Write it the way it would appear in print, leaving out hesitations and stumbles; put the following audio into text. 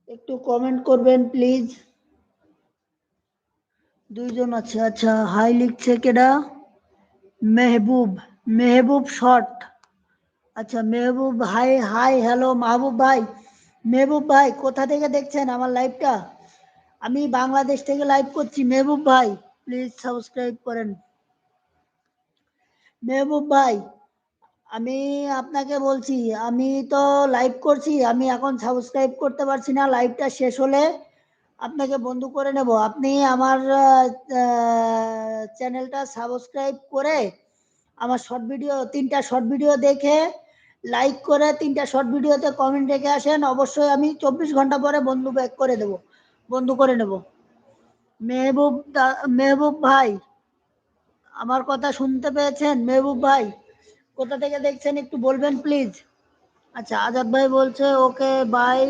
একটু কমেন্ট করবেন প্লিজ। দুইজন আছে। আচ্ছা, হাই লিখছে কেডা? মেহবুব, মেহবুব শর্ট। আচ্ছা মেহবুব, হাই হাই হ্যালো মাহবুব ভাই। মেহবুব ভাই কোথা থেকে দেখছেন আমার লাইভটা? আমি বাংলাদেশ থেকে লাইভ করছি। মেহবুব ভাই প্লিজ সাবস্ক্রাইব করেন। মেহবুব ভাই, আমি আপনাকে বলছি, আমি তো লাইভ করছি, আমি এখন সাবস্ক্রাইব করতে পারছি না। লাইভটা শেষ হলে আপনাকে বন্ধু করে নেব। আপনি আমার চ্যানেলটা সাবস্ক্রাইব করে আমার শর্ট ভিডিও, 3টা শর্ট ভিডিও দেখে লাইক করে 3টা শর্ট ভিডিওতে কমেন্ট রেখে আসেন। অবশ্যই আমি 24 ঘন্টা পরে বন্ধু ব্যাক করে দেব, বন্ধু করে নেব। মেহবুব মেহবুব ভাই, আমার কথা শুনতে পেয়েছেন? মেহবুব ভাই কোথা থেকে দেখছেন একটু বলবেন প্লিজ। আচ্ছা আজাদ ভাই বলছে ওকে বাই।